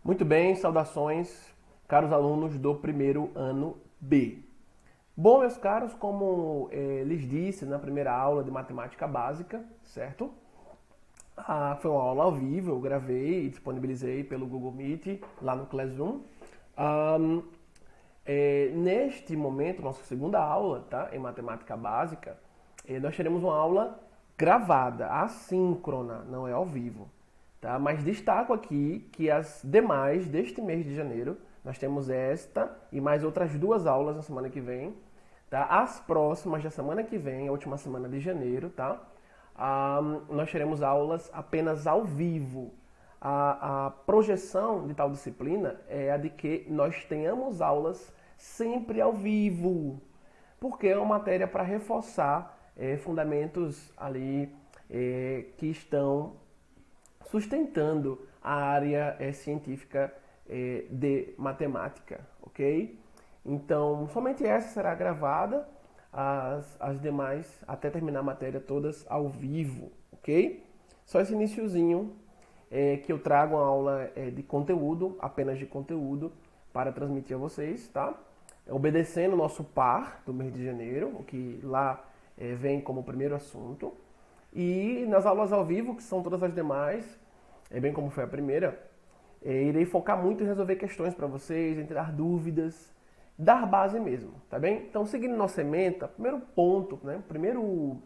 Muito bem, saudações, caros alunos do primeiro ano B. Bom, meus caros, como lhes disse na primeira aula de matemática básica, certo? Foi uma aula ao vivo, eu gravei e disponibilizei pelo Google Meet lá no Classroom. Neste momento, nossa segunda aula, tá? Em matemática básica, nós teremos uma aula gravada, assíncrona, não é ao vivo. Tá? Mas destaco aqui que as demais deste mês de janeiro, nós temos esta e mais outras duas aulas na semana que vem. Tá? As próximas da semana que vem, a última semana de janeiro, tá? Nós teremos aulas apenas ao vivo. A projeção de tal disciplina é a de que nós tenhamos aulas sempre ao vivo, porque é uma matéria para reforçar fundamentos ali que estão sustentando a área científica de matemática, ok? Então, somente essa será gravada, as demais, até terminar a matéria, todas ao vivo, ok? Só esse iniciozinho que eu trago uma aula de conteúdo, apenas de conteúdo, para transmitir a vocês, tá? Obedecendo o nosso par do mês de janeiro, o que lá vem como primeiro assunto. E nas aulas ao vivo, que são todas as demais, bem como foi a primeira, irei focar muito em resolver questões para vocês, em tirar dúvidas, dar base mesmo, tá bem? Então, seguindo nossa ementa, primeiro ponto, né, primeiro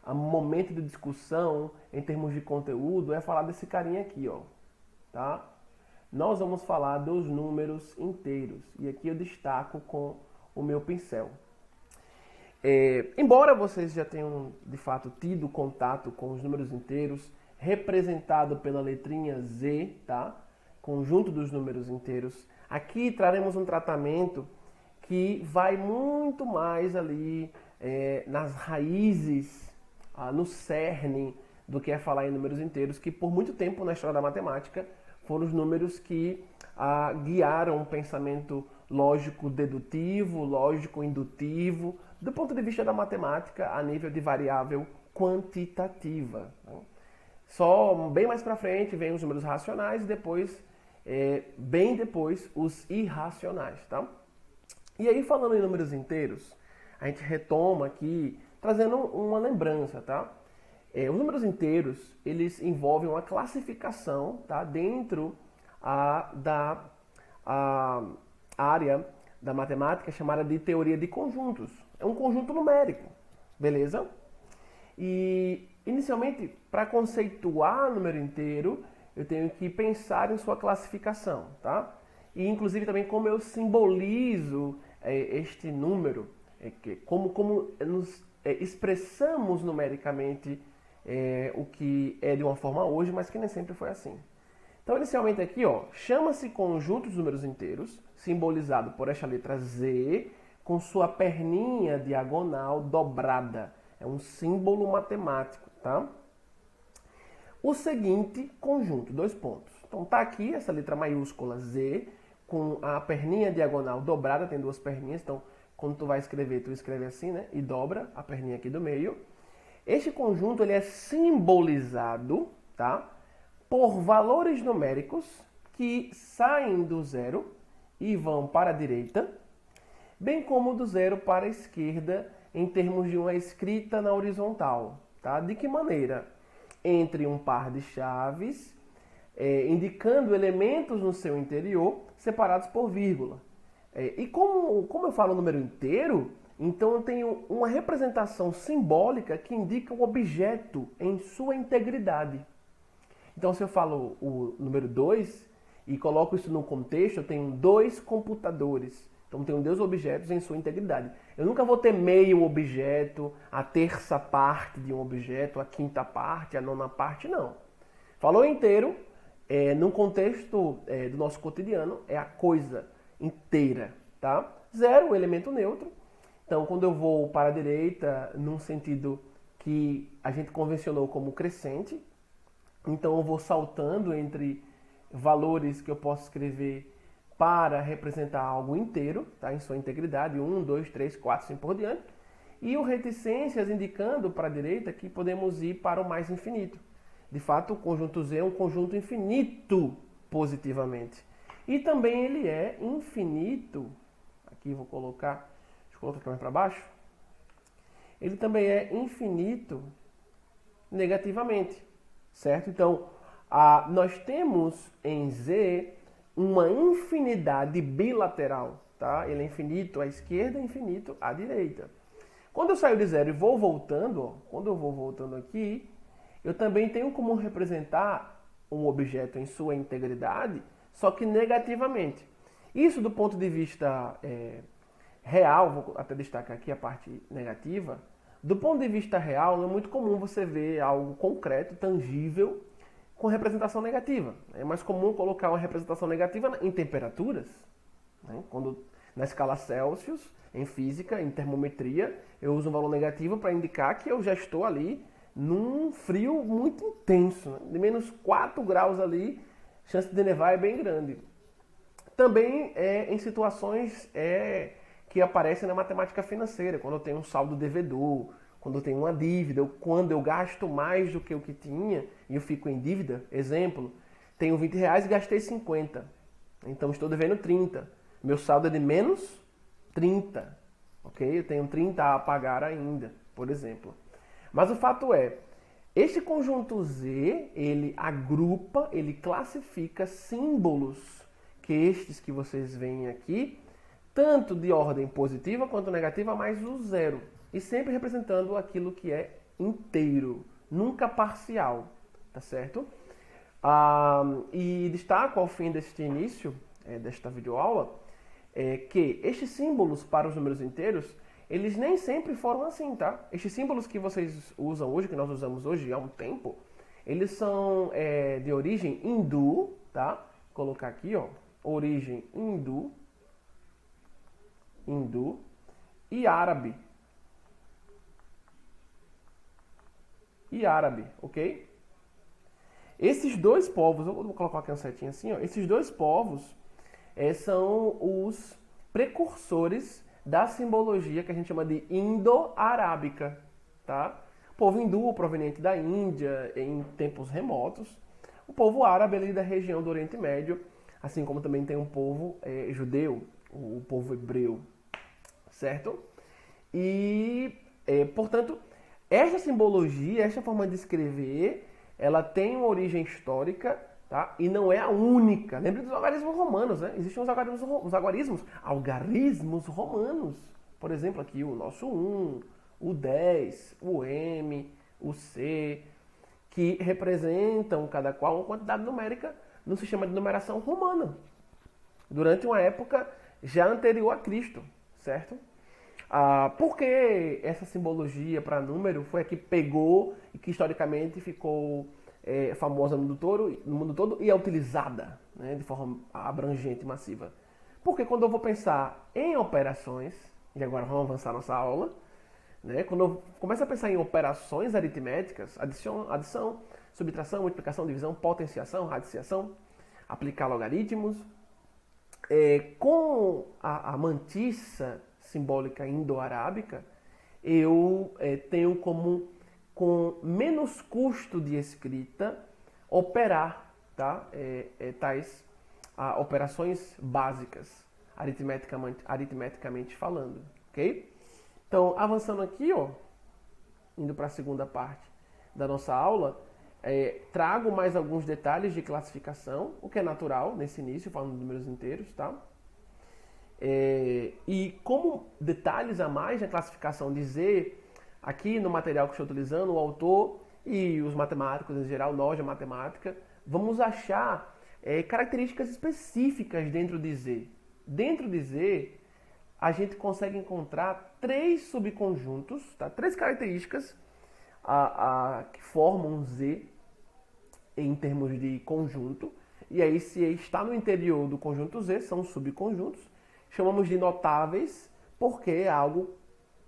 momento de discussão em termos de conteúdo é falar desse carinha aqui, ó, tá? Nós vamos falar dos números inteiros, e aqui eu destaco com o meu pincel. Embora vocês já tenham, de fato, tido contato com os números inteiros, representado pela letrinha Z, tá? Conjunto dos números inteiros, aqui traremos um tratamento que vai muito mais ali nas raízes, no cerne do que é falar em números inteiros, que por muito tempo na história da matemática foram os números que guiaram o pensamento lógico-dedutivo, lógico-indutivo, do ponto de vista da matemática a nível de variável quantitativa. Né? Só bem mais para frente vem os números racionais e depois, bem depois, os irracionais. Tá? E aí, falando em números inteiros, a gente retoma aqui, trazendo uma lembrança. Tá? Os números inteiros, eles envolvem uma classificação, tá? Dentro da área da matemática chamada de teoria de conjuntos. É um conjunto numérico, beleza? E, inicialmente, para conceituar o número inteiro, eu tenho que pensar em sua classificação, tá? E, inclusive, também como eu simbolizo este número, como nos expressamos numericamente o que é de uma forma hoje, mas que nem sempre foi assim. Então, inicialmente aqui, ó, chama-se conjunto de números inteiros, simbolizado por esta letra Z, com sua perninha diagonal dobrada. É um símbolo matemático, tá? O seguinte conjunto, dois pontos. Então, tá aqui essa letra maiúscula Z, com a perninha diagonal dobrada, tem duas perninhas, então, quando tu vai escrever, tu escreve assim, né? E dobra a perninha aqui do meio. Este conjunto, ele é simbolizado, tá? Por valores numéricos que saem do zero e vão para a direita, bem como do zero para a esquerda em termos de uma escrita na horizontal. Tá? De que maneira? Entre um par de chaves, indicando elementos no seu interior separados por vírgula. E como eu falo número inteiro, então eu tenho uma representação simbólica que indica o objeto em sua integridade. Então, se eu falo o número 2 e coloco isso no contexto, eu tenho dois computadores. Então, tenho dois objetos em sua integridade. Eu nunca vou ter meio objeto, a terça parte de um objeto, a quinta parte, a nona parte, não. Falou inteiro, no contexto do nosso cotidiano, é a coisa inteira. Tá? Zero, o elemento neutro. Então, quando eu vou para a direita, num sentido que a gente convencionou como crescente, então eu vou saltando entre valores que eu posso escrever para representar algo inteiro, tá? Em sua integridade, 1, 2, 3, 4, assim por diante. E o reticências indicando para a direita que podemos ir para o mais infinito. De fato, o conjunto Z é um conjunto infinito positivamente. E também ele é infinito, aqui vou colocar, deixa eu colocar aqui mais para baixo, ele também é infinito negativamente, certo? Então, nós temos em Z uma infinidade bilateral, tá? Ele é infinito à esquerda e infinito à direita. Quando eu saio de zero e vou voltando, ó, quando eu vou voltando aqui, eu também tenho como representar um objeto em sua integridade, só que negativamente. Isso do ponto de vista real, vou até destacar aqui a parte negativa, do ponto de vista real, não é muito comum você ver algo concreto, tangível, com representação negativa. É mais comum colocar uma representação negativa em temperaturas, né? Quando na escala Celsius, em física, em termometria, eu uso um valor negativo para indicar que eu já estou ali num frio muito intenso, né? De menos 4 graus ali, a chance de nevar é bem grande. Também em situações que aparecem na matemática financeira, quando eu tenho um saldo devedor, quando eu tenho uma dívida, ou quando eu gasto mais do que o que tinha e eu fico em dívida. Exemplo, tenho R$ 20 e gastei 50, então estou devendo 30. Meu saldo é de menos 30, ok? Eu tenho 30 a pagar ainda, por exemplo. Mas o fato é, este conjunto Z, ele agrupa, ele classifica símbolos que estes que vocês veem aqui, tanto de ordem positiva quanto negativa, mais o zero. E sempre representando aquilo que é inteiro, nunca parcial, tá certo? E destaco ao fim deste início, desta videoaula, que estes símbolos para os números inteiros, eles nem sempre foram assim, tá? Estes símbolos que vocês usam hoje, que nós usamos hoje há um tempo, eles são de origem hindu, tá? Vou colocar aqui, ó, origem hindu e árabe. Ok? Esses dois povos, eu vou colocar aqui uma setinha assim, ó, esses dois povos são os precursores da simbologia que a gente chama de indo-arábica, tá? O povo hindu, proveniente da Índia, em tempos remotos. O povo árabe ali da região do Oriente Médio, assim como também tem um povo judeu, o povo hebreu, certo? E, portanto, esta simbologia, esta forma de escrever, ela tem uma origem histórica, tá? E não é a única. Lembre dos algarismos romanos, né? Existem os algarismos romanos. Por exemplo, aqui o nosso 1, o 10, o M, o C, que representam cada qual uma quantidade numérica no sistema de numeração romana, durante uma época já anterior a Cristo, certo? Por que essa simbologia para número foi a que pegou e que historicamente ficou famosa no mundo todo e é utilizada, né, de forma abrangente e massiva? Porque quando eu vou pensar em operações, e agora vamos avançar nossa aula, né, quando eu começo a pensar em operações aritméticas, adição, subtração, multiplicação, divisão, potenciação, radiciação, aplicar logaritmos, com a mantiça simbólica indo-arábica, eu tenho como, com menos custo de escrita, operar, tá? Tais operações básicas, aritmeticamente falando, ok? Então, avançando aqui, ó, indo para a segunda parte da nossa aula, trago mais alguns detalhes de classificação, o que é natural nesse início, falando de números inteiros, tá? E como detalhes a mais na classificação de Z, aqui no material que estou utilizando, o autor e os matemáticos em geral, nós da matemática, vamos achar características específicas dentro de Z. Dentro de Z, a gente consegue encontrar 3 subconjuntos, tá? 3 características que formam Z em termos de conjunto. E aí, se está no interior do conjunto Z, são subconjuntos. Chamamos de notáveis, porque é algo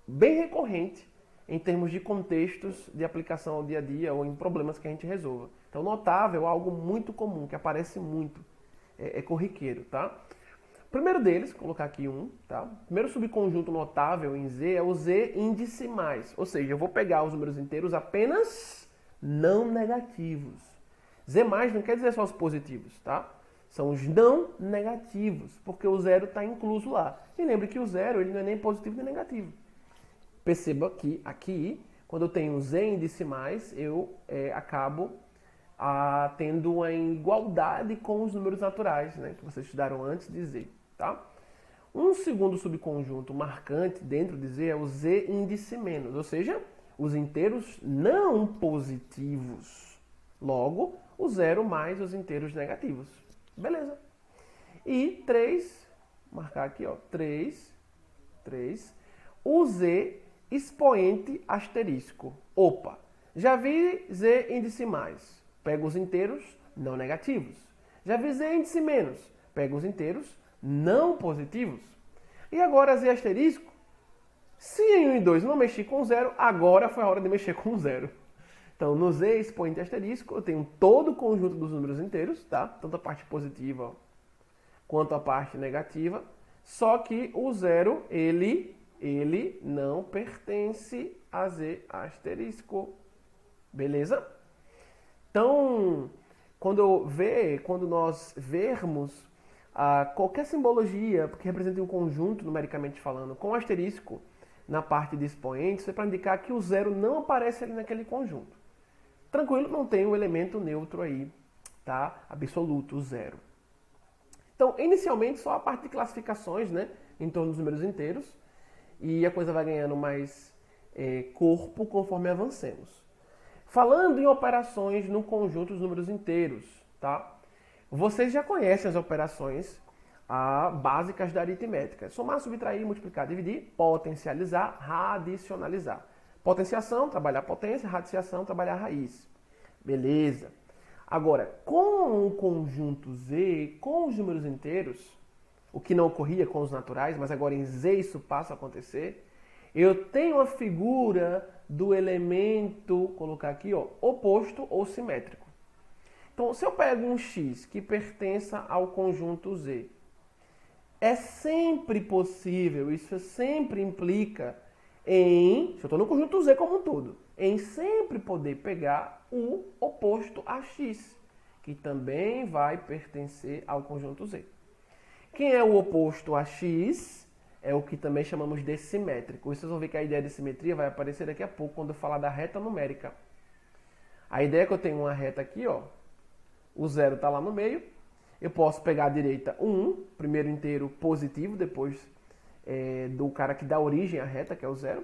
bem recorrente em termos de contextos de aplicação ao dia a dia ou em problemas que a gente resolva. Então, notável é algo muito comum, que aparece muito, é corriqueiro, tá? O primeiro deles, vou colocar aqui um, tá? O primeiro subconjunto notável em Z é o Z índice mais, ou seja, eu vou pegar os números inteiros apenas não negativos. Z mais não quer dizer só os positivos, tá? São os não negativos, porque o zero está incluso lá. E lembre que o zero ele não é nem positivo nem negativo. Perceba que aqui, quando eu tenho z em decimais, eu acabo tendo uma igualdade com os números naturais, né, que vocês estudaram antes de z. Tá? Um segundo subconjunto marcante dentro de z é o z índice menos, ou seja, os inteiros não positivos. Logo, o zero mais os inteiros negativos. Beleza. E 3, marcar aqui, ó, 3, o z expoente asterisco. Opa, já vi z em decimais, pego os inteiros não negativos. Já vi z índice menos, pego os inteiros não positivos. E agora z asterisco, se em 1 e 2 não mexi com zero, agora foi a hora de mexer com zero. Então, no z expoente asterisco, eu tenho todo o conjunto dos números inteiros, tá? Tanto a parte positiva quanto a parte negativa. Só que o zero, ele não pertence a z asterisco. Beleza? Então, quando nós vermos qualquer simbologia que represente um conjunto, numericamente falando, com asterisco na parte de expoentes, é para indicar que o zero não aparece ali naquele conjunto. Tranquilo, não tem um elemento neutro aí, tá? Absoluto, o zero. Então, inicialmente, só a parte de classificações, né? Em torno dos números inteiros. E a coisa vai ganhando mais corpo conforme avancemos. Falando em operações no conjunto dos números inteiros, tá? Vocês já conhecem as operações básicas da aritmética. Somar, subtrair, multiplicar, dividir, potencializar, radicionalizar. Potenciação, trabalhar potência, radiciação, trabalhar raiz. Beleza. Agora, com o conjunto z, com os números inteiros, o que não ocorria com os naturais, mas agora em z isso passa a acontecer, eu tenho a figura do elemento, colocar aqui, ó, oposto ou simétrico. Então, se eu pego um x que pertença ao conjunto z, é sempre possível, isso sempre implica se eu estou no conjunto z como um todo, em sempre poder pegar o oposto a x, que também vai pertencer ao conjunto z. Quem é o oposto a x é o que também chamamos de simétrico. E vocês vão ver que a ideia de simetria vai aparecer daqui a pouco quando eu falar da reta numérica. A ideia é que eu tenho uma reta aqui, ó, o zero está lá no meio, eu posso pegar à direita 1, primeiro inteiro positivo, depois do cara que dá origem à reta, que é o zero.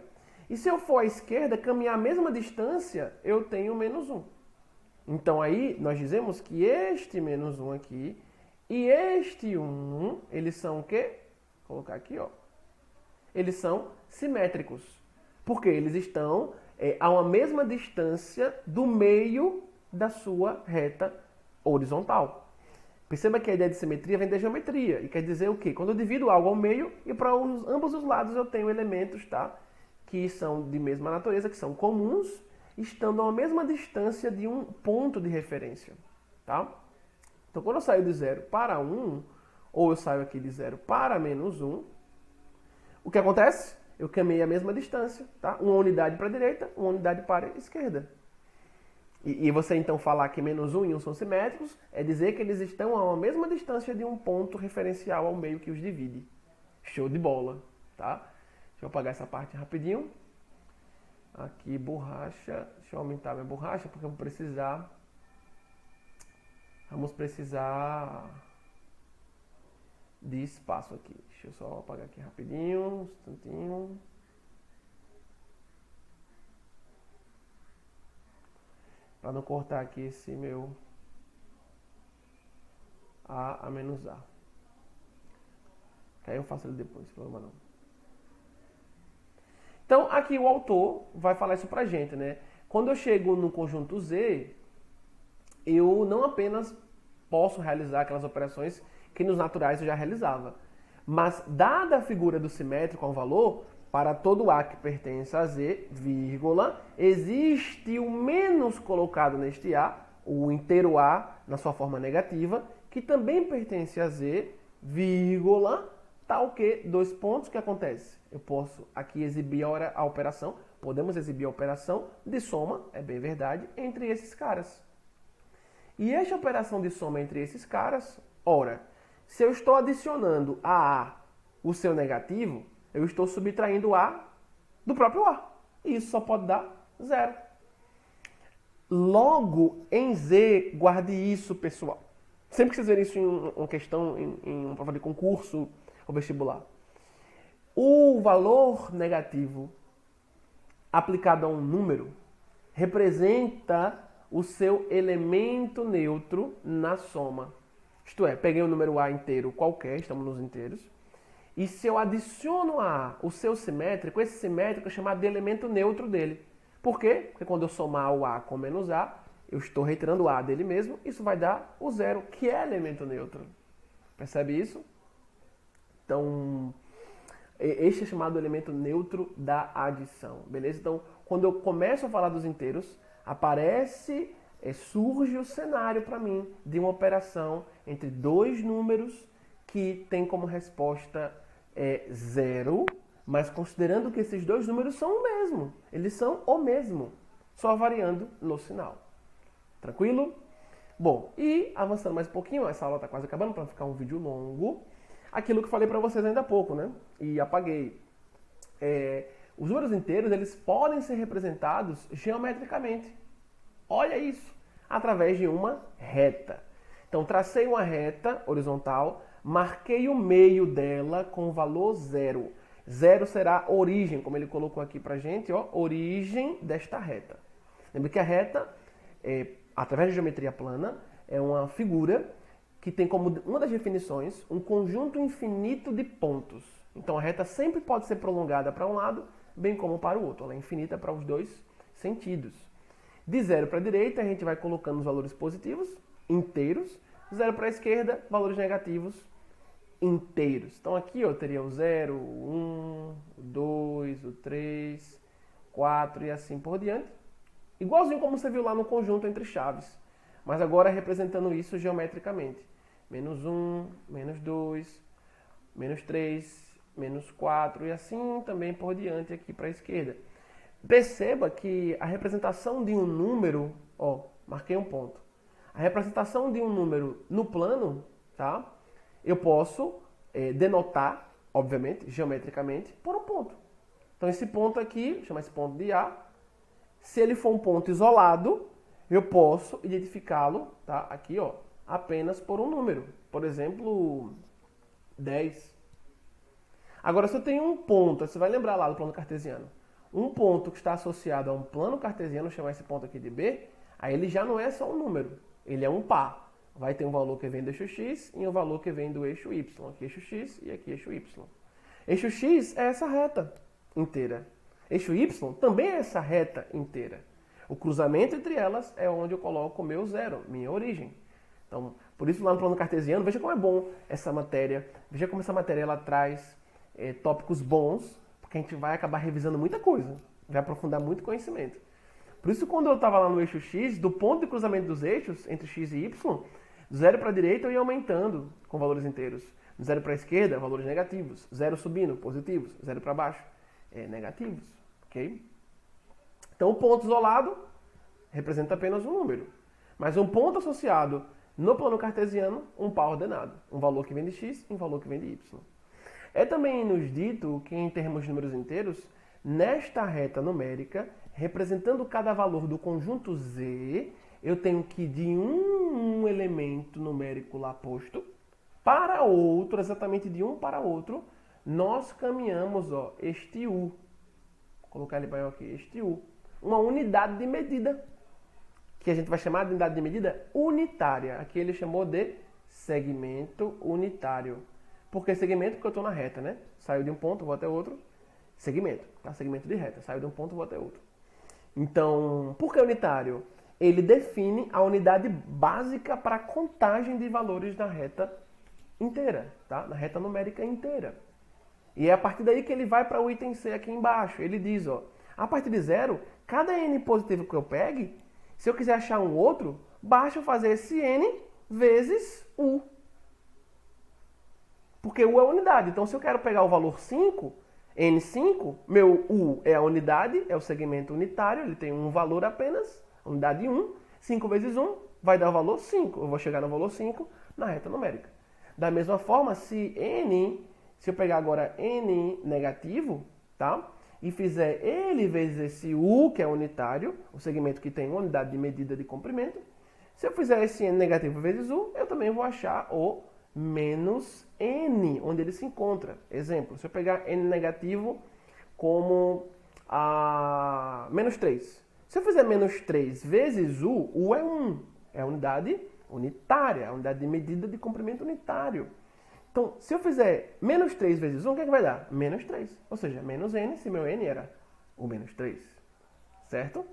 E se eu for à esquerda, caminhar a mesma distância, eu tenho menos 1. Então aí nós dizemos que este menos 1 aqui e este 1, eles são o quê? Vou colocar aqui, ó. Eles são simétricos. Porque eles estão a uma mesma distância do meio da sua reta horizontal. Perceba que a ideia de simetria vem da geometria. E quer dizer o quê? Quando eu divido algo ao meio e para ambos os lados eu tenho elementos, tá? Que são de mesma natureza, que são comuns, estando a uma mesma distância de um ponto de referência. Tá? Então, quando eu saio de 0 para 1, ou eu saio aqui de 0 para menos 1, o que acontece? Eu caminhei a mesma distância. Tá? Uma unidade para a direita, uma unidade para a esquerda. E você então falar que menos 1 e 1 são simétricos, é dizer que eles estão a uma mesma distância de um ponto referencial ao meio que os divide. Show de bola, tá? Deixa eu apagar essa parte rapidinho. Aqui, borracha. Deixa eu aumentar minha borracha, porque eu vou precisar... Vamos precisar de espaço aqui. Deixa eu só apagar aqui rapidinho, um instantinho. Para não cortar aqui esse meu A menos A. Que aí eu faço ele depois, problema não. Então, aqui o autor vai falar isso pra gente, né? Quando eu chego no conjunto Z, eu não apenas posso realizar aquelas operações que nos naturais eu já realizava, mas dada a figura do simétrico a um valor, para todo A que pertence a Z, vírgula, existe o menos colocado neste A, o inteiro A na sua forma negativa, que também pertence a Z, vírgula, tal que, dois pontos, o que acontece? Eu posso aqui exibir a operação, podemos exibir a operação de soma, é bem verdade, entre esses caras. E esta operação de soma entre esses caras, Ora, se eu estou adicionando a A o seu negativo, eu estou subtraindo A do próprio A. E isso só pode dar 0. Logo, em Z, guarde isso, pessoal. Sempre que vocês verem isso em uma questão, em uma prova de concurso ou vestibular. O valor negativo aplicado a um número representa o seu elemento neutro na soma. Isto é, peguei um número A inteiro qualquer, estamos nos inteiros, e se eu adiciono a A o seu simétrico, esse simétrico é chamado de elemento neutro dele. Por quê? Porque quando eu somar o A com menos A, eu estou retirando o A dele mesmo, isso vai dar o 0, que é elemento neutro. Percebe isso? Então, este é chamado elemento neutro da adição, beleza? Então, quando eu começo a falar dos inteiros, surge o cenário para mim de uma operação entre dois números que tem como resposta 0, mas considerando que esses dois números são o mesmo. Eles são o mesmo, só variando no sinal. Tranquilo? Bom, e avançando mais um pouquinho, essa aula está quase acabando para não ficar um vídeo longo. Aquilo que eu falei para vocês ainda há pouco, né? E apaguei. Os números inteiros, eles podem ser representados geometricamente. Olha isso! Através de uma reta. Então, tracei uma reta horizontal, marquei o meio dela com o valor 0. 0 será a origem, como ele colocou aqui pra gente, ó, origem desta reta. Lembra que a reta, através da geometria plana, é uma figura que tem como uma das definições um conjunto infinito de pontos. Então a reta sempre pode ser prolongada para um lado, bem como para o outro. Ela é infinita para os dois sentidos. De 0 para a direita, a gente vai colocando os valores positivos, inteiros. 0 para a esquerda, valores negativos, inteiros. Então aqui eu teria o 0, o 1, o 2, o 3, 4 e assim por diante. Igualzinho como você viu lá no conjunto entre chaves. Mas agora representando isso geometricamente. Menos 1, menos 2, menos 3, menos 4 e assim também por diante aqui para a esquerda. Perceba que a representação de um número, marquei um ponto. A representação de um número no plano, tá? Eu posso denotar, obviamente, geometricamente, por um ponto. Então esse ponto aqui, vou chamar esse ponto de A. Se ele for um ponto isolado, eu posso identificá-lo, tá? Aqui, apenas por um número. Por exemplo, 10. Agora, se eu tenho um ponto, você vai lembrar lá do plano cartesiano, um ponto que está associado a um plano cartesiano, vou chamar esse ponto aqui de B, aí ele já não é só um número, ele é um par. Vai ter um valor que vem do eixo X e um valor que vem do eixo Y. Aqui eixo X e aqui eixo Y. Eixo X é essa reta inteira. Eixo Y também é essa reta inteira. O cruzamento entre elas é onde eu coloco o meu 0, minha origem. Então, por isso lá no plano cartesiano, veja como é bom essa matéria. Veja como essa matéria ela traz tópicos bons, porque a gente vai acabar revisando muita coisa. Vai aprofundar muito conhecimento. Por isso, quando eu estava lá no eixo X, do ponto de cruzamento dos eixos, entre X e Y, do 0 para a direita eu ia aumentando com valores inteiros. Do 0 para a esquerda, valores negativos. 0 subindo, positivos. 0 para baixo, negativos. Ok? Então, o ponto isolado representa apenas um número. Mas um ponto associado no plano cartesiano, um par ordenado. Um valor que vem de x e um valor que vem de y. É também nos dito que, em termos de números inteiros, nesta reta numérica, representando cada valor do conjunto Z, eu tenho que de um elemento numérico lá posto para outro, exatamente de um para outro, nós caminhamos este U. Vou colocar ele para aqui, este U. Uma unidade de medida, que a gente vai chamar de unidade de medida unitária. Aqui ele chamou de segmento unitário. Por que segmento? Porque eu estou na reta, né? Saiu de um ponto, vou até outro. Segmento, tá? Segmento de reta. Saiu de um ponto, vou até outro. Então, por que unitário? Ele define a unidade básica para a contagem de valores na reta inteira, tá? Na reta numérica inteira. E é a partir daí que ele vai para o item C aqui embaixo. Ele diz, a partir de 0, cada n positivo que eu pegue, se eu quiser achar um outro, basta eu fazer esse n vezes u. Porque u é a unidade. Então, se eu quero pegar o valor 5, n5, meu u é a unidade, é o segmento unitário, ele tem um valor apenas, unidade 1. 5 vezes 1, vai dar o valor 5. Eu vou chegar no valor 5 na reta numérica. Da mesma forma, se eu pegar agora n negativo, tá? E fizer ele vezes esse u, que é unitário, o segmento que tem uma unidade de medida de comprimento, se eu fizer esse n negativo vezes u, eu também vou achar o menos n, onde ele se encontra. Exemplo, se eu pegar n negativo como menos 3. Se eu fizer menos 3 vezes u é 1. É a unidade unitária, a unidade de medida de comprimento unitário. Então, se eu fizer menos 3 vezes 1, o que é que vai dar? Menos 3. Ou seja, menos n, se meu n era o menos 3. Certo?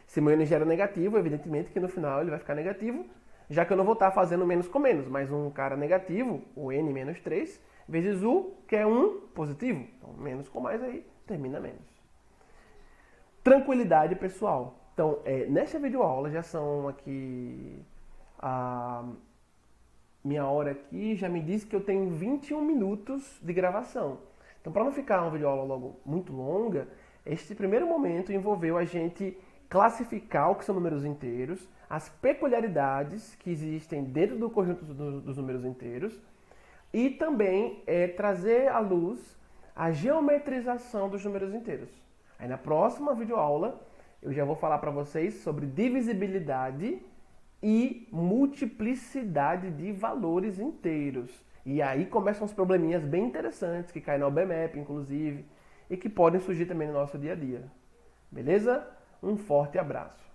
Se meu n já era negativo, evidentemente que no final ele vai ficar negativo, já que eu não vou estar fazendo menos com menos, mas um cara negativo, o n menos 3, vezes u, que é 1 positivo. Então, menos com mais aí, termina menos. Tranquilidade pessoal. Então, nesta videoaula já são aqui... minha hora aqui já me diz que eu tenho 21 minutos de gravação. Então, para não ficar uma videoaula logo muito longa, este primeiro momento envolveu a gente classificar o que são números inteiros, as peculiaridades que existem dentro do conjunto dos números inteiros e também trazer à luz a geometrização dos números inteiros. Aí na próxima videoaula eu já vou falar para vocês sobre divisibilidade e multiplicidade de valores inteiros. E aí começam os probleminhas bem interessantes que caem no OBMAP, inclusive, e que podem surgir também no nosso dia a dia. Beleza? Um forte abraço.